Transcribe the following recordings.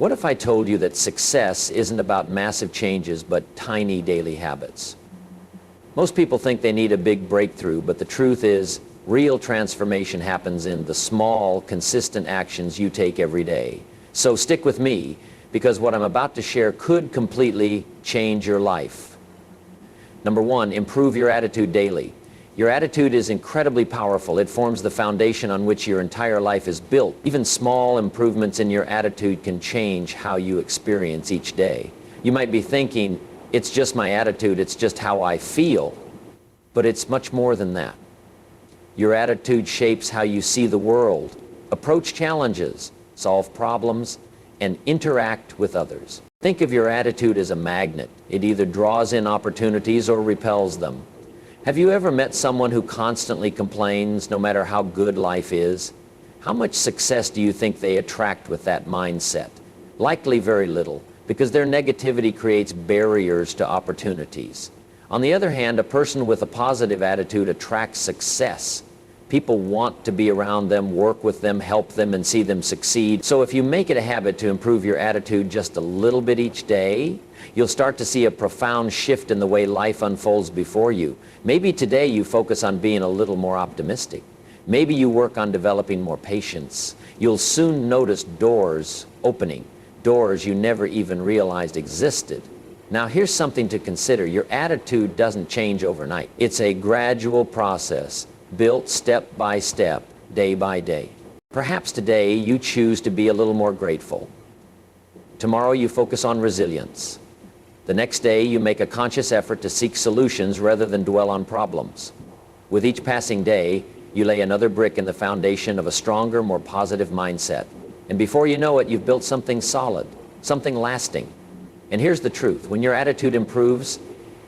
What if I told you that success isn't about massive changes, but tiny daily habits? Most people think they need a big breakthrough, but the truth is, real transformation happens in the small, consistent actions you take every day. So stick with me, because what I'm about to share could completely change your life. Number one, improve your attitude daily. Your attitude is incredibly powerful. It forms the foundation on which your entire life is built. Even small improvements in your attitude can change how you experience each day. You might be thinking, it's just my attitude, it's just how I feel. But it's much more than that. Your attitude shapes how you see the world, approach challenges, solve problems, and interact with others. Think of your attitude as a magnet. It either draws in opportunities or repels them. Have you ever met someone who constantly complains no matter how good life is? How much success do you think they attract with that mindset? Likely very little, because their negativity creates barriers to opportunities. On the other hand, a person with a positive attitude attracts success. People want to be around them, work with them, help them, and see them succeed. So if you make it a habit to improve your attitude just a little bit each day, you'll start to see a profound shift in the way life unfolds before you. Maybe today you focus on being a little more optimistic. Maybe you work on developing more patience. You'll soon notice doors opening, doors you never even realized existed. Now here's something to consider. Your attitude doesn't change overnight. It's a gradual process, built step by step, day by day. Perhaps today you choose to be a little more grateful. Tomorrow you focus on resilience. The next day you make a conscious effort to seek solutions rather than dwell on problems. With each passing day, you lay another brick in the foundation of a stronger, more positive mindset. And before you know it, you've built something solid, something lasting. And here's the truth. When your attitude improves,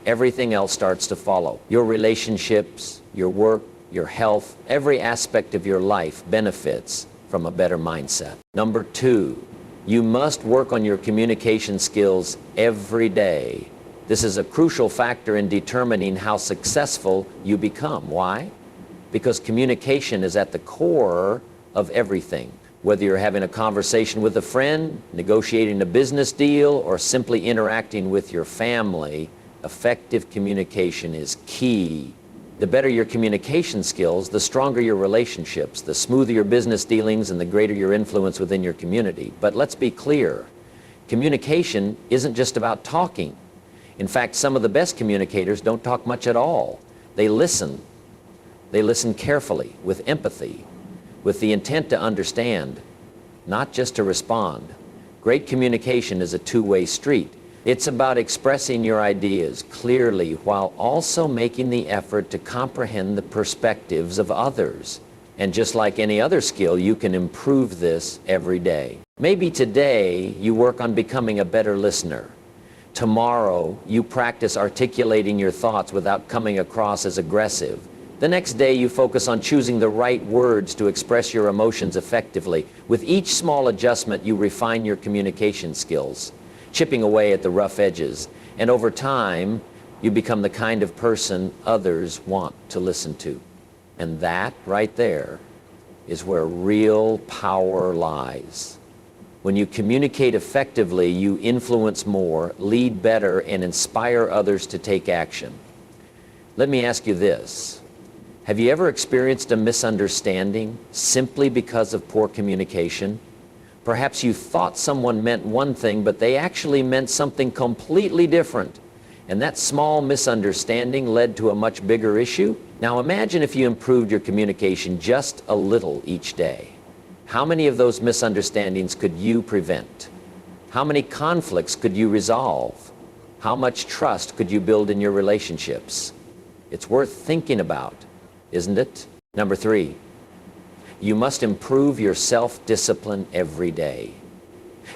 everything else starts to follow. Your relationships, your work, your health, every aspect of your life benefits from a better mindset. Number two, you must work on your communication skills every day. This is a crucial factor in determining how successful you become. Why? Because communication is at the core of everything. Whether you're having a conversation with a friend, negotiating a business deal, or simply interacting with your family, effective communication is key. The better your communication skills, the stronger your relationships, the smoother your business dealings, and the greater your influence within your community. But let's be clear, communication isn't just about talking. In fact, some of the best communicators don't talk much at all. They listen. They listen carefully, with empathy, with the intent to understand, not just to respond. Great communication is a two-way street. It's about expressing your ideas clearly while also making the effort to comprehend the perspectives of others. And just like any other skill, you can improve this every day. Maybe today you work on becoming a better listener. Tomorrow you practice articulating your thoughts without coming across as aggressive. The next day you focus on choosing the right words to express your emotions effectively. With each small adjustment, you refine your communication skills, chipping away at the rough edges. And over time, you become the kind of person others want to listen to. And that right there is where real power lies. When you communicate effectively, you influence more, lead better, and inspire others to take action. Let me ask you this. Have you ever experienced a misunderstanding simply because of poor communication? Perhaps you thought someone meant one thing, but they actually meant something completely different. And that small misunderstanding led to a much bigger issue. Now imagine if you improved your communication just a little each day. How many of those misunderstandings could you prevent? How many conflicts could you resolve? How much trust could you build in your relationships? It's worth thinking about, isn't it? Number three, you must improve your self-discipline every day.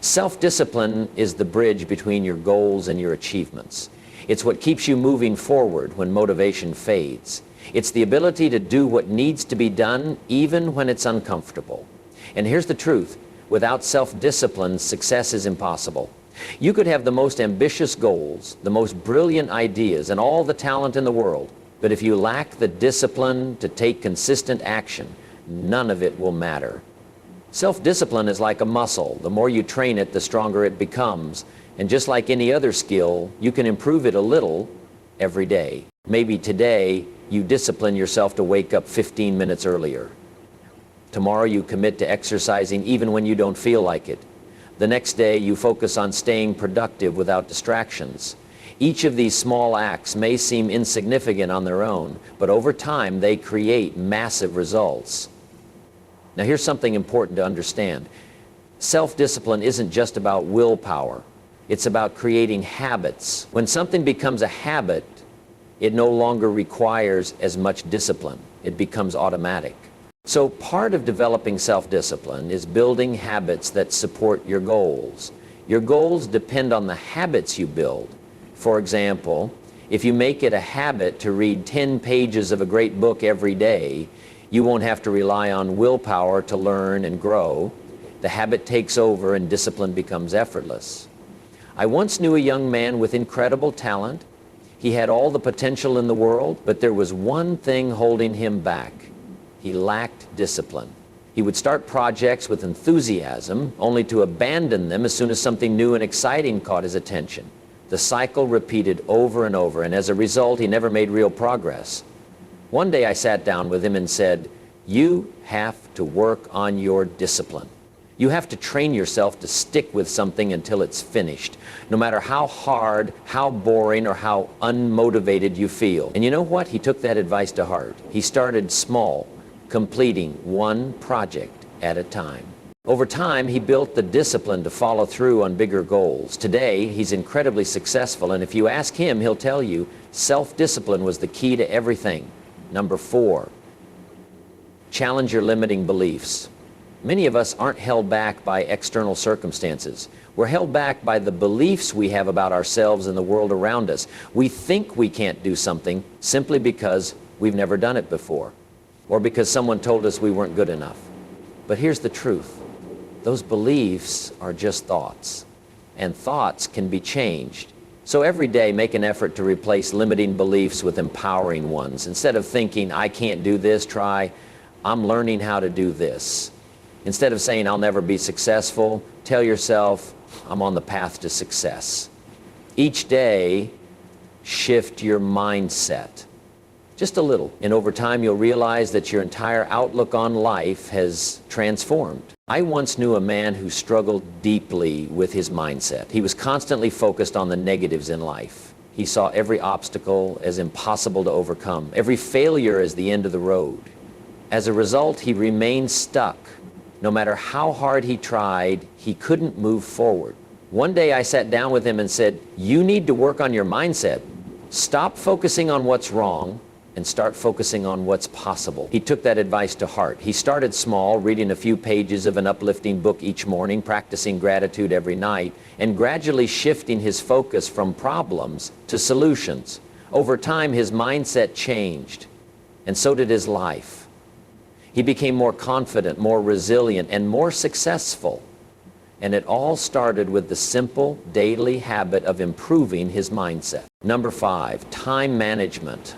Self-discipline is the bridge between your goals and your achievements. It's what keeps you moving forward when motivation fades. It's the ability to do what needs to be done even when it's uncomfortable. And here's the truth, without self-discipline, success is impossible. You could have the most ambitious goals, the most brilliant ideas, and all the talent in the world, but if you lack the discipline to take consistent action, none of it will matter. Self-discipline is like a muscle. The more you train it, the stronger it becomes. And just like any other skill, you can improve it a little every day. Maybe today you discipline yourself to wake up 15 minutes earlier. Tomorrow you commit to exercising even when you don't feel like it. The next day you focus on staying productive without distractions. Each of these small acts may seem insignificant on their own, but over time they create massive results. Now here's something important to understand. Self-discipline isn't just about willpower. It's about creating habits. When something becomes a habit, it no longer requires as much discipline. It becomes automatic. So part of developing self-discipline is building habits that support your goals. Your goals depend on the habits you build. For example, if you make it a habit to read 10 pages of a great book every day, you won't have to rely on willpower to learn and grow. The habit takes over and discipline becomes effortless. I once knew a young man with incredible talent. He had all the potential in the world, but there was one thing holding him back. He lacked discipline. He would start projects with enthusiasm, only to abandon them as soon as something new and exciting caught his attention. The cycle repeated over and over, and as a result, he never made real progress. One day I sat down with him and said, "You have to work on your discipline. You have to train yourself to stick with something until it's finished, no matter how hard, how boring, or how unmotivated you feel." And you know what? He took that advice to heart. He started small, completing one project at a time. Over time, he built the discipline to follow through on bigger goals. Today, he's incredibly successful, and if you ask him, he'll tell you self-discipline was the key to everything. Number 4, challenge your limiting beliefs. Many of us aren't held back by external circumstances. We're held back by the beliefs we have about ourselves and the world around us. We think we can't do something simply because we've never done it before, or because someone told us we weren't good enough. But here's the truth. Those beliefs are just thoughts, and thoughts can be changed. So every day, make an effort to replace limiting beliefs with empowering ones. Instead of thinking, "I can't do this," try, "I'm learning how to do this." Instead of saying, "I'll never be successful," tell yourself, "I'm on the path to success." Each day, shift your mindset. Just a little. And over time, you'll realize that your entire outlook on life has transformed. I once knew a man who struggled deeply with his mindset. He was constantly focused on the negatives in life. He saw every obstacle as impossible to overcome, every failure as the end of the road. As a result, he remained stuck. No matter how hard he tried, he couldn't move forward. One day I sat down with him and said, "You need to work on your mindset. Stop focusing on what's wrong and start focusing on what's possible." He took that advice to heart. He started small, reading a few pages of an uplifting book each morning, practicing gratitude every night, and gradually shifting his focus from problems to solutions. Over time, his mindset changed, and so did his life. He became more confident, more resilient, and more successful. And it all started with the simple daily habit of improving his mindset. Number 5, time management.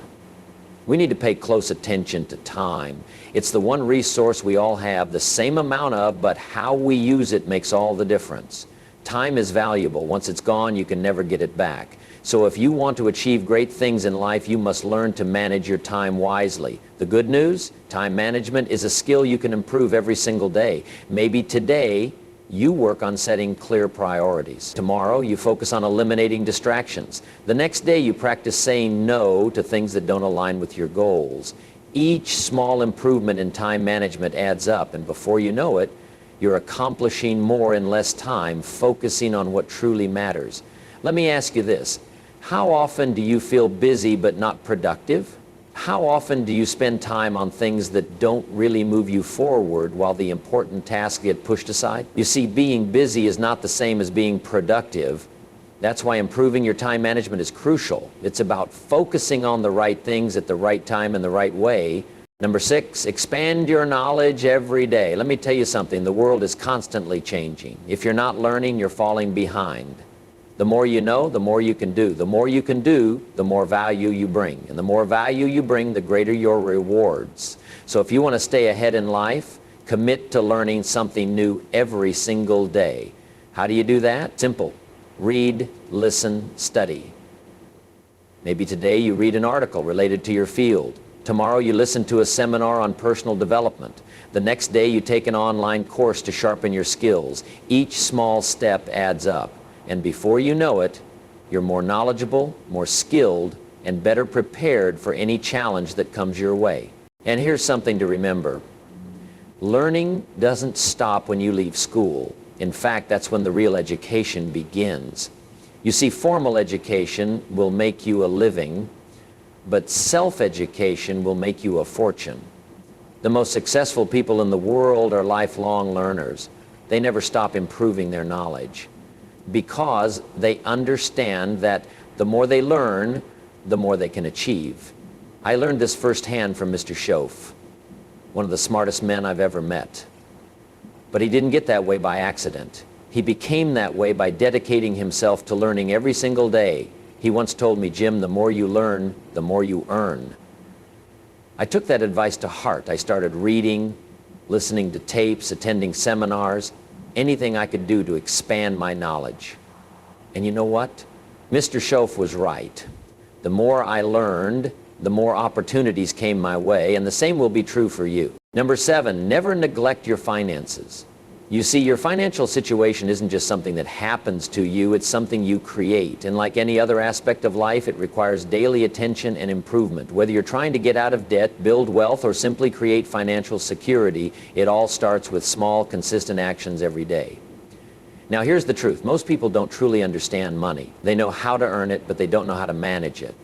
We need to pay close attention to time. It's the one resource we all have the same amount of, but how we use it makes all the difference. Time is valuable. Once it's gone, you can never get it back. So if you want to achieve great things in life, you must learn to manage your time wisely. The good news, time management is a skill you can improve every single day. Maybe today, you work on setting clear priorities. Tomorrow, you focus on eliminating distractions. The next day, you practice saying no to things that don't align with your goals. Each small improvement in time management adds up, and before you know it, you're accomplishing more in less time, focusing on what truly matters. Let me ask you this. How often do you feel busy but not productive? How often do you spend time on things that don't really move you forward while the important tasks get pushed aside? You see, being busy is not the same as being productive. That's why improving your time management is crucial. It's about focusing on the right things at the right time and the right way. Number 6, expand your knowledge every day. Let me tell you something, the world is constantly changing. If you're not learning, you're falling behind. The more you know, the more you can do. The more you can do, the more value you bring. And the more value you bring, the greater your rewards. So if you want to stay ahead in life, Commit to learning something new every single day. How do you do that? Simple. Read, listen, study. Maybe today you read an article related to your field. Tomorrow you listen to a seminar on personal development. The next day you take an online course to sharpen your skills. Each small step adds up. And before you know it, you're more knowledgeable, more skilled, and better prepared for any challenge that comes your way. And here's something to remember. Learning doesn't stop when you leave school. In fact, that's when the real education begins. You see, formal education will make you a living, but self-education will make you a fortune. The most successful people in the world are lifelong learners. They never stop improving their knowledge because they understand that the more they learn, the more they can achieve. I learned this firsthand from Mr. Schoaf, one of the smartest men I've ever met. But he didn't get that way by accident. He became that way by dedicating himself to learning every single day. He once told me, "Jim, the more you learn, the more you earn." I took that advice to heart. I started reading, listening to tapes, attending seminars, anything I could do to expand my knowledge. And you know what? Mr. Schoaf was right. The more I learned, the more opportunities came my way, and the same will be true for you. Number 7, never neglect your finances. You see, your financial situation isn't just something that happens to you, it's something you create. And like any other aspect of life, it requires daily attention and improvement. Whether you're trying to get out of debt, build wealth, or simply create financial security, it all starts with small, consistent actions every day. Now, here's the truth. Most people don't truly understand money. They know how to earn it, but they don't know how to manage it.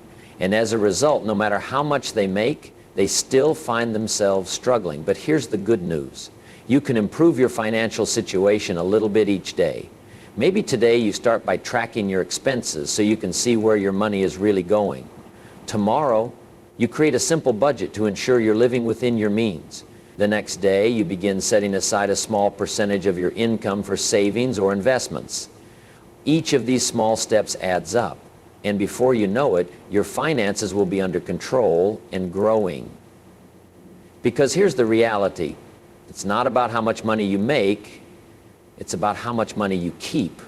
And as a result, no matter how much they make, they still find themselves struggling. But here's the good news. You can improve your financial situation a little bit each day. Maybe today you start by tracking your expenses so you can see where your money is really going. Tomorrow, you create a simple budget to ensure you're living within your means. The next day, you begin setting aside a small percentage of your income for savings or investments. Each of these small steps adds up. And before you know it, your finances will be under control and growing. Because here's the reality. It's not about how much money you make, it's about how much money you keep.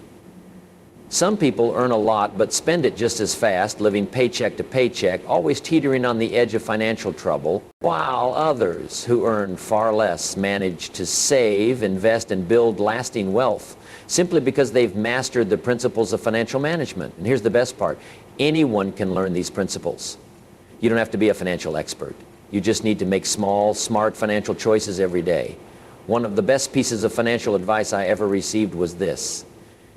Some people earn a lot but spend it just as fast, living paycheck to paycheck, always teetering on the edge of financial trouble, while others who earn far less manage to save, invest, and build lasting wealth simply because they've mastered the principles of financial management. And here's the best part. Anyone can learn these principles. You don't have to be a financial expert. You just need to make small, smart financial choices every day. One of the best pieces of financial advice I ever received was this: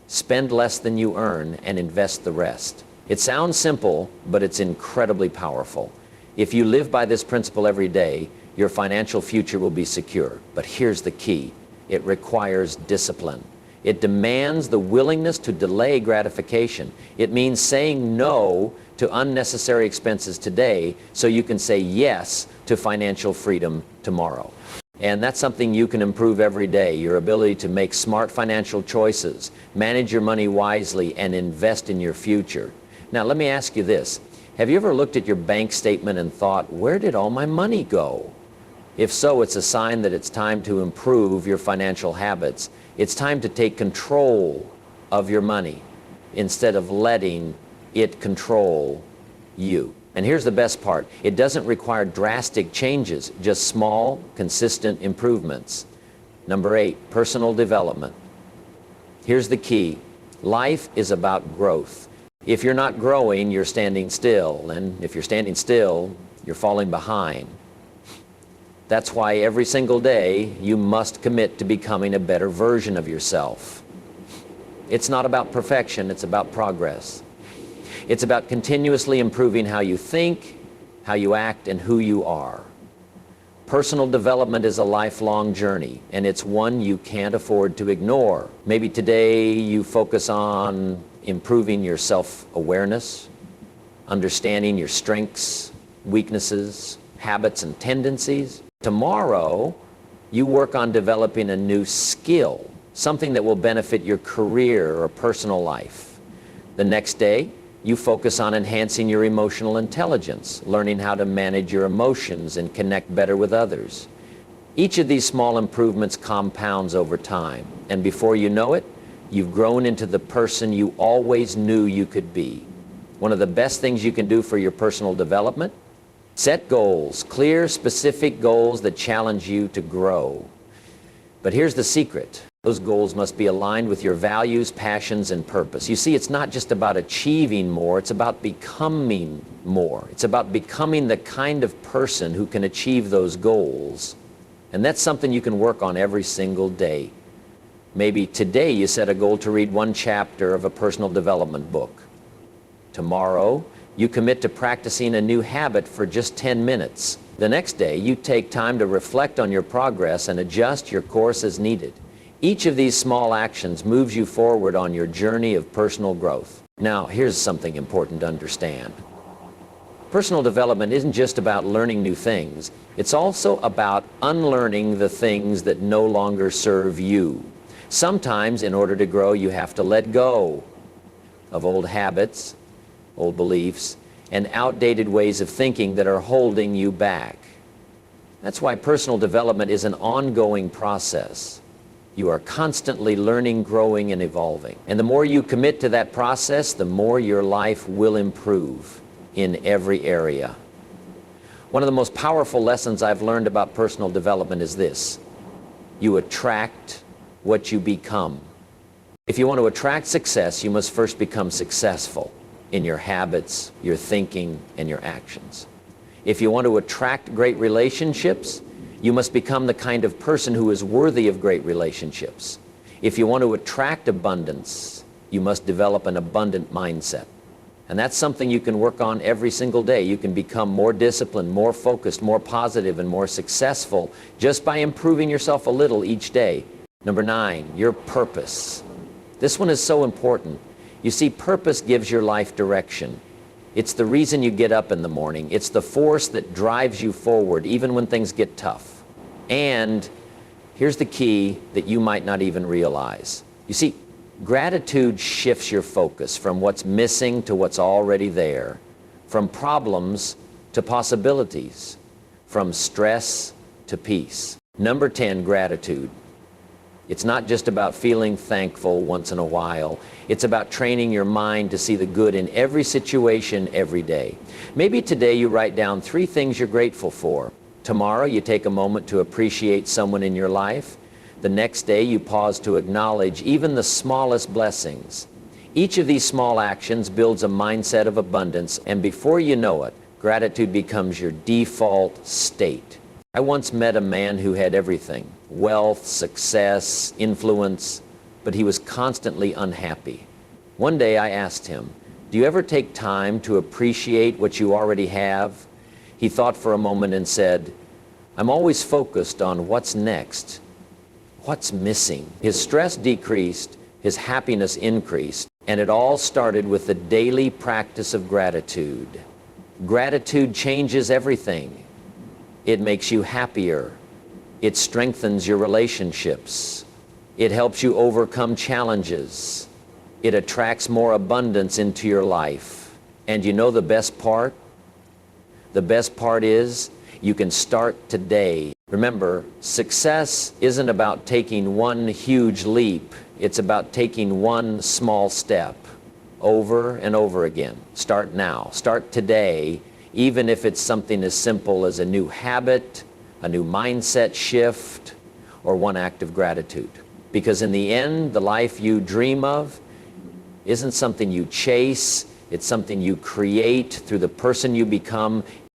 spend less than you earn and invest the rest. It sounds simple, but it's incredibly powerful. If you live by this principle every day, your financial future will be secure. But here's the key. It requires discipline. It demands the willingness to delay gratification. It means saying no to unnecessary expenses today so you can say yes to financial freedom tomorrow. And that's something you can improve every day, your ability to make smart financial choices, manage your money wisely, and invest in your future. Now, let me ask you this. Have you ever looked at your bank statement and thought, where did all my money go? If so, it's a sign that it's time to improve your financial habits. It's time to take control of your money instead of letting it control you. And here's the best part. It doesn't require drastic changes, just small, consistent improvements. Number 8, personal development. Here's the key. Life is about growth. If you're not growing, you're standing still. And if you're standing still, you're falling behind. That's why every single day you must commit to becoming a better version of yourself. It's not about perfection, it's about progress. It's about continuously improving how you think, how you act, and who you are. Personal development is a lifelong journey, and it's one you can't afford to ignore. Maybe today you focus on improving your self-awareness, understanding your strengths, weaknesses, habits, and tendencies. Tomorrow, you work on developing a new skill, something that will benefit your career or personal life. The next day, you focus on enhancing your emotional intelligence, learning how to manage your emotions and connect better with others. Each of these small improvements compounds over time, and before you know it, you've grown into the person you always knew you could be. One of the best things you can do for your personal development: set goals, clear, specific goals that challenge you to grow. But here's the secret. Those goals must be aligned with your values, passions, and purpose. You see, it's not just about achieving more, it's about becoming more. It's about becoming the kind of person who can achieve those goals. And that's something you can work on every single day. Maybe today you set a goal to read one chapter of a personal development book. Tomorrow, you commit to practicing a new habit for just 10 minutes. The next day, you take time to reflect on your progress and adjust your course as needed. Each of these small actions moves you forward on your journey of personal growth. Now, here's something important to understand. Personal development isn't just about learning new things. It's also about unlearning the things that no longer serve you. Sometimes, in order to grow, you have to let go of old habits, old beliefs, and outdated ways of thinking that are holding you back. That's why personal development is an ongoing process. You are constantly learning, growing, and evolving. And the more you commit to that process, the more your life will improve in every area. One of the most powerful lessons I've learned about personal development is this: you attract what you become. If you want to attract success, you must first become successful in your habits, your thinking, and your actions. If you want to attract great relationships, you must become the kind of person who is worthy of great relationships. If you want to attract abundance, you must develop an abundant mindset. And that's something you can work on every single day. You can become more disciplined, more focused, more positive, and more successful just by improving yourself a little each day. Number 9, your purpose. This one is so important. You see, purpose gives your life direction. It's the reason you get up in the morning. It's the force that drives you forward, even when things get tough. And here's the key that you might not even realize. You see, gratitude shifts your focus from what's missing to what's already there, from problems to possibilities, from stress to peace. Number 10, gratitude. It's not just about feeling thankful once in a while. It's about training your mind to see the good in every situation, every day. Maybe today you write down 3 things you're grateful for. Tomorrow you take a moment to appreciate someone in your life. The next day you pause to acknowledge even the smallest blessings. Each of these small actions builds a mindset of abundance, and before you know it, gratitude becomes your default state. I once met a man who had everything: wealth, success, influence, but he was constantly unhappy. One day I asked him, "Do you ever take time to appreciate what you already have?" He thought for a moment and said, "I'm always focused on what's next, what's missing." His stress decreased, his happiness increased, and it all started with the daily practice of gratitude. Gratitude changes everything. It makes you happier. It strengthens your relationships. It helps you overcome challenges. It attracts more abundance into your life. And you know the best part? The best part is you can start today. Remember, success isn't about taking one huge leap. It's about taking one small step over and over again. Start now. Start today, even if it's something as simple as a new habit, a new mindset shift, or one act of gratitude. Because in the end, the life you dream of isn't something you chase. It's something you create through the person you become